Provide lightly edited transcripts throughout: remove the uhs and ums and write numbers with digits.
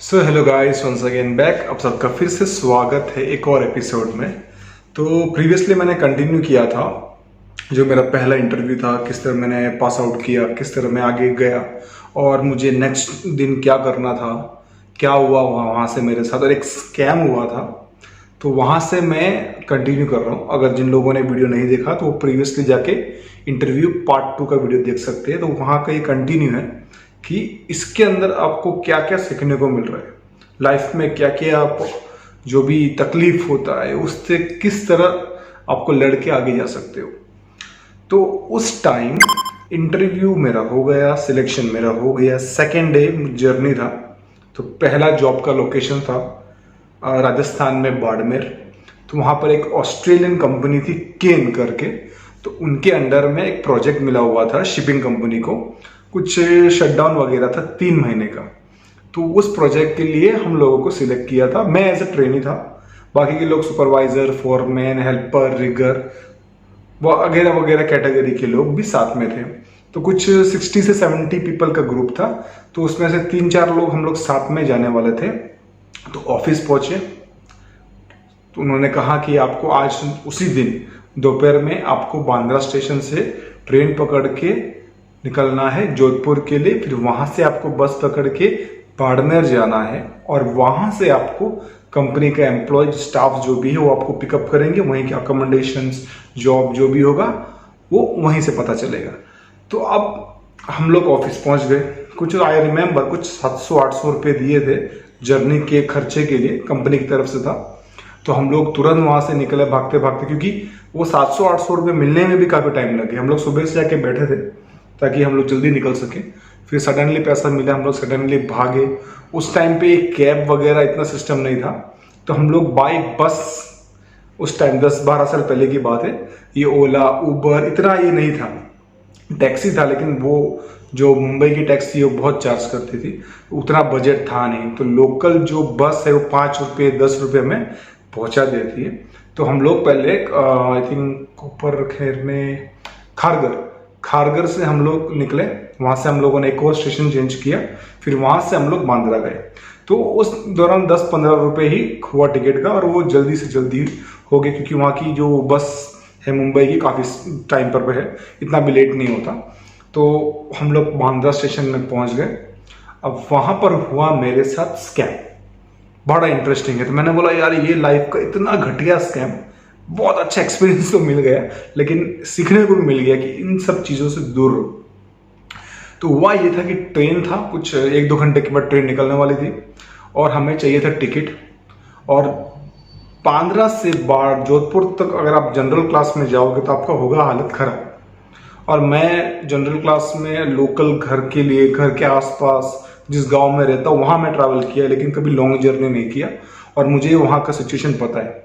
सो hello guys, once again back. आप सबका फिर से स्वागत है एक और एपिसोड में। तो प्रीवियसली मैंने कंटिन्यू किया था जो मेरा पहला इंटरव्यू था, किस तरह मैंने पास आउट किया, किस तरह मैं आगे गया और मुझे नेक्स्ट दिन क्या करना था, क्या हुआ वहाँ से मेरे साथ, और एक स्कैम हुआ था। तो वहाँ से मैं कंटिन्यू कर रहा हूँ। अगर जिन लोगों ने वीडियो नहीं देखा तो वो प्रीवियसली जाके इंटरव्यू पार्ट 2 का वीडियो देख सकते हैं। तो वहाँ का ये कंटिन्यू है कि इसके अंदर आपको क्या क्या सीखने को मिल रहा है, लाइफ में क्या क्या आप जो भी तकलीफ होता है उससे किस तरह आपको लड़के आगे जा सकते हो। तो उस टाइम इंटरव्यू मेरा हो गया, सिलेक्शन मेरा हो गया, सेकेंड डे जर्नी था। तो पहला जॉब का लोकेशन था राजस्थान में बाड़मेर। तो वहाँ पर एक ऑस्ट्रेलियन कंपनी थी केन करके। तो उनके अंडर में एक प्रोजेक्ट मिला हुआ था शिपिंग कंपनी को, कुछ शटडाउन वगैरह था 3 महीने का। तो उस प्रोजेक्ट के लिए हम लोगों को सिलेक्ट किया था। मैं एज ए ट्रेनी था, बाकी के लोग सुपरवाइजर, फोरमैन, हेल्पर, रिगर वगैरह वगैरह कैटेगरी के लोग भी साथ में थे। तो कुछ 60 से 70 पीपल का ग्रुप था। तो उसमें से 3-4 लोग हम लोग साथ में जाने वाले थे। तो ऑफिस पहुंचे तो उन्होंने कहा कि आपको आज उसी दिन दोपहर में आपको बांद्रा स्टेशन से ट्रेन पकड़ के निकलना है जोधपुर के लिए। फिर वहां से आपको बस पकड़ के बाड़मेर जाना है और वहां से आपको कंपनी का एम्प्लॉय स्टाफ जो भी है वो आपको पिकअप करेंगे। वहीं के अकोमोडेशंस, जॉब जो भी होगा वो वहीं से पता चलेगा। तो अब हम लोग ऑफिस पहुंच गए। कुछ आई रिमेम्बर कुछ 700-800 रुपये दिए थे जर्नी के खर्चे के लिए, कंपनी की तरफ से था। तो हम लोग तुरंत वहां से निकले भागते भागते, क्योंकि वो 700-800 रुपये मिलने में भी काफी टाइम लगे। हम लोग सुबह से जाके बैठे थे ताकि हम लोग जल्दी निकल सके। फिर सडनली पैसा मिला, हम लोग सडनली भागे। उस टाइम पे कैब वगैरह इतना सिस्टम नहीं था। तो हम लोग बाई बस, उस टाइम 10-12 साल पहले की बात है, ये ओला उबर इतना ये नहीं था, टैक्सी था। लेकिन वो जो मुंबई की टैक्सी है वो बहुत चार्ज करती थी, उतना बजट था नहीं। तो लोकल जो बस है वो 5 रुपये 10 रुपये में पहुंचा देती है। तो हम लोग पहले आई थिंक कोपर खैर में खारगर से हम लोग निकले। वहां से हम लोगों ने एक और स्टेशन चेंज किया। फिर वहां से हम लोग बांद्रा गए। तो उस दौरान 10-15 रुपये ही हुआ टिकट का, और वो जल्दी से जल्दी हो गया क्योंकि वहाँ की जो बस है मुंबई की काफ़ी टाइम पर है, इतना भी लेट नहीं होता। तो हम लोग बांद्रा स्टेशन में पहुंच गए। अब वहां पर हुआ मेरे साथ स्कैम, बड़ा इंटरेस्टिंग है। तो मैंने बोला यार ये लाइफ का इतना घटिया स्कैम, बहुत अच्छा एक्सपीरियंस तो मिल गया लेकिन सीखने को भी मिल गया कि इन सब चीज़ों से दूर रहो। तो हुआ ये था कि ट्रेन था, कुछ 1-2 घंटे के बाद ट्रेन निकलने वाली थी और हमें चाहिए था टिकट। और बांद्रा से जोधपुर तक अगर आप जनरल क्लास में जाओगे तो आपका होगा हालत खराब। और मैं जनरल क्लास में लोकल घर के लिए, घर के आसपास जिस गांव में रहता हूँ वहाँ मैं ट्रैवल किया, लेकिन कभी लॉन्ग जर्नी नहीं किया। और मुझे वहाँ का सिचुएशन पता है,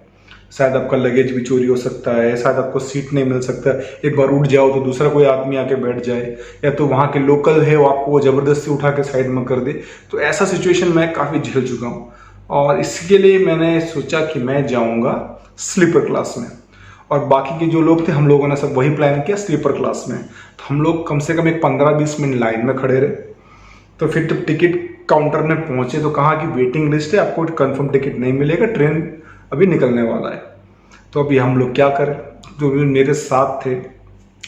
शायद आपका लगेज भी चोरी हो सकता है, शायद आपको सीट नहीं मिल सकता, एक बार उठ जाओ तो दूसरा कोई आदमी आके बैठ जाए, या तो वहाँ के लोकल है वो आपको जबरदस्ती उठा के साइड में कर दे। तो ऐसा सिचुएशन मैं काफ़ी झेल चुका हूँ। और इसके लिए मैंने सोचा कि मैं जाऊँगा स्लीपर क्लास में। और बाकी के जो लोग थे हम लोगों ने सब वही प्लान किया, स्लीपर क्लास में। तो हम लोग कम से कम एक 15-20 मिनट लाइन में खड़े रहे। तो फिर तो टिकट काउंटर में पहुंचे तो कहा कि वेटिंग लिस्ट है, आपको कंफर्म टिकट नहीं मिलेगा, ट्रेन अभी निकलने वाला है। तो अभी हम लोग क्या करें। जो भी मेरे साथ थे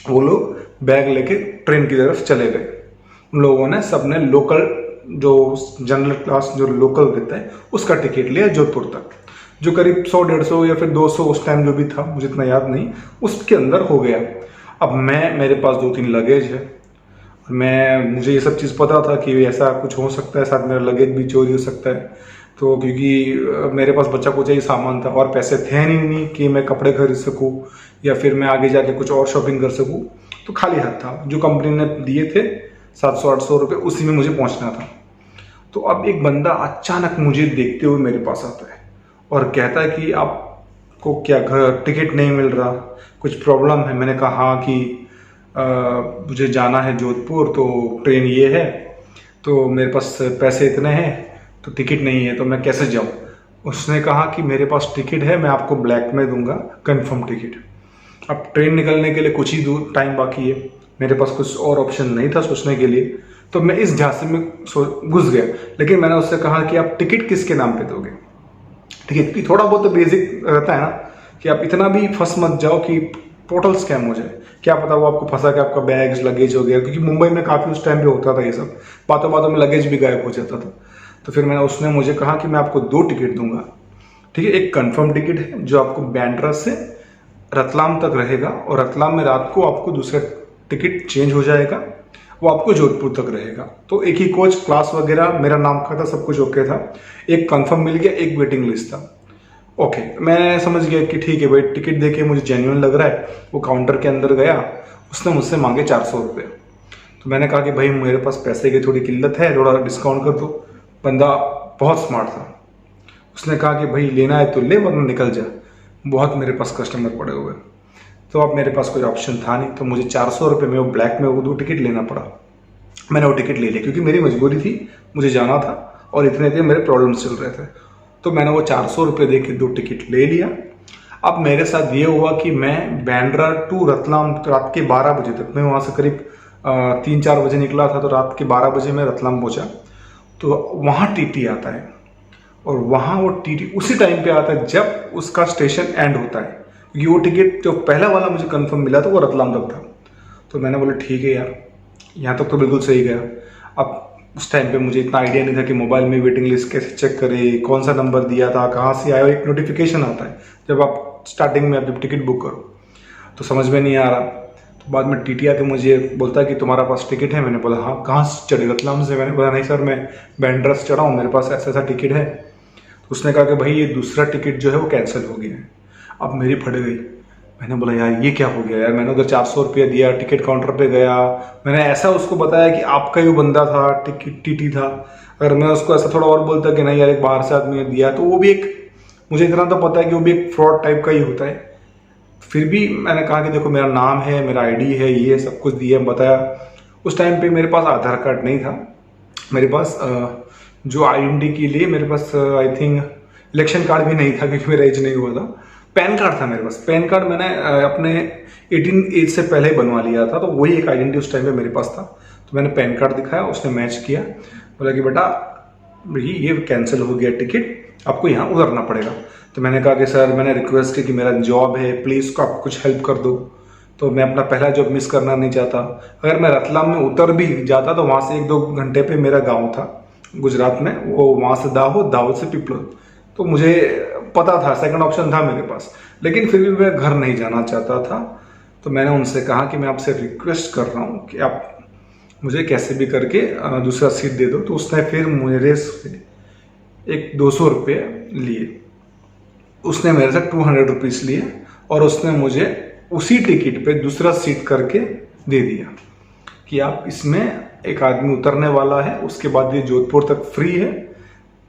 वो लोग बैग लेके ट्रेन की तरफ चले गए। उन लोगों ने सबने लोकल जो जनरल क्लास जो लोकल रहता है उसका टिकट लिया जोधपुर तक, जो करीब 100-150 या फिर 200 उस टाइम जो भी था, मुझे इतना याद नहीं, उसके अंदर हो गया। अब मेरे पास 2-3 लगेज है। मुझे ये सब चीज़ पता था कि ऐसा कुछ हो सकता है, साथ मेरा लगेज भी चोरी हो सकता है। तो क्योंकि मेरे पास बच्चा कुछ ही सामान था और पैसे थे नहीं कि मैं कपड़े खरीद सकूं या फिर मैं आगे जाके कुछ और शॉपिंग कर सकूं। तो खाली हाथ था, जो कंपनी ने दिए थे 700-800 रुपये, उसी में मुझे पहुंचना था। तो अब एक बंदा अचानक मुझे देखते हुए मेरे पास आता है और कहता है कि आपको क्या घर टिकट नहीं मिल रहा, कुछ प्रॉब्लम है। मैंने कहा हाँ कि मुझे जाना है जोधपुर, तो ट्रेन ये है, तो मेरे पास पैसे इतने हैं, तो टिकट नहीं है, तो मैं कैसे जाऊं। उसने कहा कि मेरे पास टिकट है, मैं आपको ब्लैक में दूंगा कंफर्म टिकट। अब ट्रेन निकलने के लिए कुछ ही दूर टाइम बाकी है, मेरे पास कुछ और ऑप्शन नहीं था सोचने के लिए। तो मैं इस झांसे में घुस गया। लेकिन मैंने उससे कहा कि आप टिकट किसके नाम पे दोगे, ठीक है, क्योंकि थोड़ा बहुत तो बेसिक रहता है ना कि आप इतना भी फंस मत जाओ कि टोटल स्कैम हो जाए। क्या पता वो आपको फंसा के आपका बैग लगेज हो गया, क्योंकि मुंबई में काफ़ी उस टाइम पे होता था ये सब, बातों बातों में लगेज भी गायब हो जाता था। तो फिर उसने मुझे कहा कि मैं आपको 2 टिकट दूंगा, ठीक है। एक कंफर्म टिकट है जो आपको बांद्रा से रतलाम तक रहेगा, और रतलाम में रात को आपको दूसरा टिकट चेंज हो जाएगा, वो आपको जोधपुर तक रहेगा। तो एक ही कोच, क्लास वगैरह मेरा नाम का था, सब कुछ ओके था। एक कंफर्म मिल गया, एक वेटिंग लिस्ट था। ओके, मैं समझ गया कि ठीक है भाई, टिकट देके मुझे जेन्युइन लग रहा है। वो काउंटर के अंदर गया, उसने मुझसे मांगे 400 रुपये। तो मैंने कहा कि भाई मेरे पास पैसे की थोड़ी किल्लत है, थोड़ा डिस्काउंट कर दो। बंदा बहुत स्मार्ट था, उसने कहा कि भाई लेना है तो ले वरना निकल जा, बहुत मेरे पास कस्टमर पड़े हुए। तो अब मेरे पास कोई ऑप्शन था नहीं, तो मुझे 400 रुपये में वो ब्लैक में वो 2 टिकट लेना पड़ा। मैंने वो टिकट ले लिया क्योंकि मेरी मजबूरी थी, मुझे जाना था और इतने दिन मेरे प्रॉब्लम्स चल रहे थे। तो मैंने वो 400 रुपये दे के 2 टिकट ले लिया। अब मेरे साथ ये हुआ कि मैं बांद्रा टू रतलाम रात के 12 बजे तक, मैं वहाँ से करीब 3-4 बजे निकला था, तो रात के 12 बजे मैं रतलाम पहुँचा। तो वहाँ टीटी आता है, और वहाँ वो टीटी उसी टाइम पे आता है जब उसका स्टेशन एंड होता है, क्योंकि वो टिकट जो पहला वाला मुझे कंफर्म मिला था वो रतलाम तक था। तो मैंने बोला ठीक है यार, यहाँ तक तो बिल्कुल सही गया। अब उस टाइम पे मुझे इतना आइडिया नहीं था कि मोबाइल में वेटिंग लिस्ट कैसे चेक करें, कौन सा नंबर दिया था, कहाँ से आया। एक नोटिफिकेशन आता है जब आप स्टार्टिंग में जब टिकट बुक करो, तो समझ में नहीं आ रहा। तो बाद में टीटी आके मुझे बोलता है कि तुम्हारा पास टिकट है। मैंने बोला हाँ, कहाँ से चढ़े, रतलाम से। मैंने बोला नहीं सर, मैं बांद्रा से चढ़ा हूँ, मेरे पास ऐसा ऐसा टिकट है। तो उसने कहा कि भाई ये दूसरा टिकट जो है वो कैंसिल हो गया है। अब मेरी फट गई, मैंने बोला यार ये क्या हो गया यार। मैंने उधर 400 रुपया दिया, टिकट काउंटर पे गया, मैंने ऐसा उसको बताया कि आपका ही वो बंदा था, टिकट टीटी था। अगर मैं उसको ऐसा थोड़ा और बोलता कि नहीं यार एक बाहर से आदमी ने दिया, तो वो भी एक, मुझे इतना तो पता है कि वो भी एक फ्रॉड टाइप का ही होता है। फिर भी मैंने कहा कि देखो मेरा नाम है, मेरा आईडी है, ये सब कुछ दिया, बताया। उस टाइम पे मेरे पास आधार कार्ड नहीं था, मेरे पास जो आइडेंटिटी के लिए मेरे पास आई थिंक इलेक्शन कार्ड भी नहीं था, क्योंकि मेरा एज नहीं हुआ था। पैन कार्ड था मेरे पास, पैन कार्ड मैंने अपने 18 एज से पहले ही बनवा लिया था, तो वही एक आइडेंटिटी उस टाइम पे मेरे पास था। तो मैंने पैन कार्ड दिखाया, उसने मैच किया, बोला कि बेटा ये कैंसिल हो गया टिकट, आपको यहाँ उतरना पड़ेगा। तो मैंने कहा कि सर मैंने रिक्वेस्ट की कि मेरा जॉब है, प्लीज़ आप कुछ हेल्प कर दो, तो मैं अपना पहला जॉब मिस करना नहीं चाहता। अगर मैं रतलाम में उतर भी जाता तो वहाँ से 1-2 घंटे पे मेरा गाँव था गुजरात में, वो वहाँ से दाहोद, दाहोद से पिपलोद। तो मुझे पता था, सेकंड ऑप्शन था मेरे पास, लेकिन फिर भी मैं घर नहीं जाना चाहता था। तो मैंने उनसे कहा कि मैं आपसे रिक्वेस्ट कर रहा हूँ कि आप मुझे कैसे भी करके दूसरा सीट दे दो। तो उसने फिर मेरे से एक 200 रुपये लिए, उसने मेरे से 200 रुपीज़ लिए, और उसने मुझे उसी टिकट पे दूसरा सीट करके दे दिया कि आप इसमें एक आदमी उतरने वाला है, उसके बाद ये जोधपुर तक फ्री है,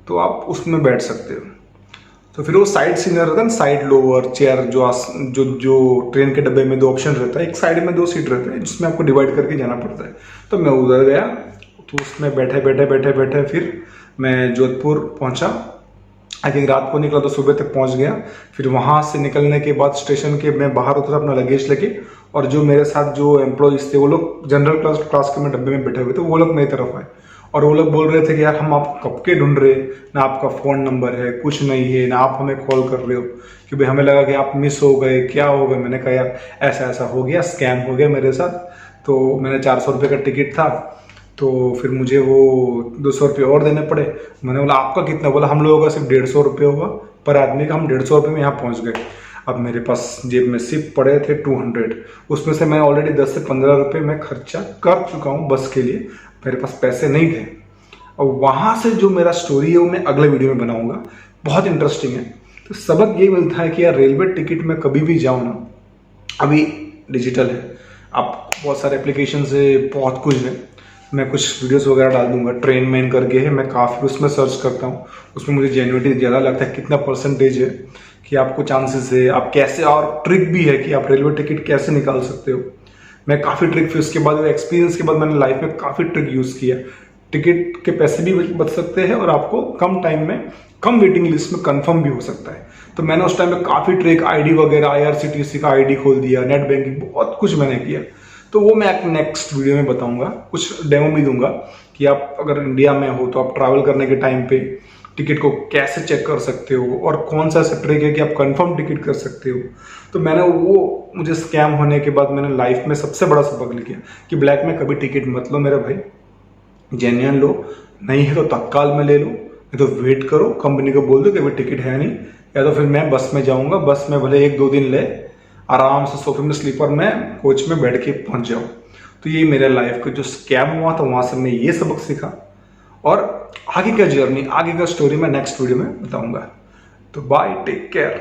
तो आप उसमें बैठ सकते हो। तो फिर वो साइड सीनर रहता है ना, साइड लोअर चेयर, जो ट्रेन के डब्बे में 2 ऑप्शन रहता है, एक साइड में 2 सीट रहते हैं जिसमें आपको डिवाइड करके जाना पड़ता है। तो मैं उधर गया, तो उसमें बैठे फिर मैं जोधपुर पहुंचा। आई थिंक रात को निकला तो सुबह तक पहुंच गया। फिर वहां से निकलने के बाद स्टेशन के मैं बाहर उतरा अपना लगेज लेके, और जो मेरे साथ जो एम्प्लॉइज थे वो लोग जनरल क्लास के में डब्बे में बैठे हुए थे, वो लोग मेरी तरफ आए, और वो लोग बोल रहे थे कि यार हम आपको कब के ढूंढ रहे, ना आपका फ़ोन नंबर है, कुछ नहीं है, ना आप हमें कॉल कर रहे हो, कि भाई हमें लगा कि आप मिस हो गए, क्या हो गए। मैंने कहा यार ऐसा ऐसा हो गया, स्कैम हो गया मेरे साथ। तो मैंने 400 रुपये का टिकट था, तो फिर मुझे वो 200 रुपये और देने पड़े। मैंने बोला आपका कितना, बोला हम लोगों का सिर्फ 150 रुपये हुआ पर आदमी का, हम 150 रुपये में यहाँ पहुँच गए। अब मेरे पास जेब में सिर्फ पड़े थे 200, उसमें से मैं ऑलरेडी 10 से 15 रुपये मैं खर्चा कर चुका हूँ बस के लिए, मेरे पास पैसे नहीं थे। और वहाँ से जो मेरा स्टोरी है वो मैं अगले वीडियो में बनाऊंगा, बहुत इंटरेस्टिंग है। तो सबक ये मिलता है कि यार रेलवे टिकट में कभी भी जाओ ना, अभी डिजिटल है, आप बहुत सारे एप्लीकेशन से बहुत कुछ है, मैं कुछ वीडियोस वगैरह डाल दूंगा। ट्रेन मैन करके है, मैं काफ़ी उसमें सर्च करता हूँ, उसमें मुझे जेन्युइनिटी ज़्यादा लगता है, कितना परसेंटेज है कि आपको चांसेस है, आप कैसे, और ट्रिक भी है कि आप रेलवे टिकट कैसे निकाल सकते हो। मैं काफ़ी ट्रिक, फिर उसके बाद एक्सपीरियंस के बाद मैंने लाइफ में काफ़ी ट्रिक यूज़ किया। टिकट के पैसे भी बच सकते हैं और आपको कम टाइम में कम वेटिंग लिस्ट में कंफर्म भी हो सकता है। तो मैंने उस टाइम में काफ़ी ट्रिक, आईडी वगैरह, IRCTC का आईडी खोल दिया, नेट बैंकिंग, बहुत कुछ मैंने किया। तो वो मैं एक नेक्स्ट वीडियो में बताऊंगा, कुछ डेमो भी दूंगा कि आप अगर इंडिया में हो तो आप ट्रैवल करने के टाइम पे टिकट को कैसे चेक कर सकते हो और कौन सा ऐसा ट्रिक है कि आप कंफर्म टिकट कर सकते हो। तो मैंने वो मुझे स्कैम होने के बाद मैंने लाइफ में सबसे बड़ा सबक लिया कि ब्लैक में कभी टिकट मत लो मेरे भाई, जेन्युइन लो, नहीं है तो तत्काल में ले लो, नहीं तो वेट करो, कंपनी को बोल दो कि अभी टिकट है नहीं, या तो फिर मैं बस में जाऊंगा, बस में भले 1-2 दिन ले, आराम से सोफे में स्लीपर में कोच में बैठ के पहुंच जाओ। तो ये मेरे लाइफ का जो स्कैम हुआ था वहां से मैं ये सबक सीखा, और आगे का जर्नी, आगे का स्टोरी मैं नेक्स्ट वीडियो में बताऊंगा। तो बाय, टेक केयर।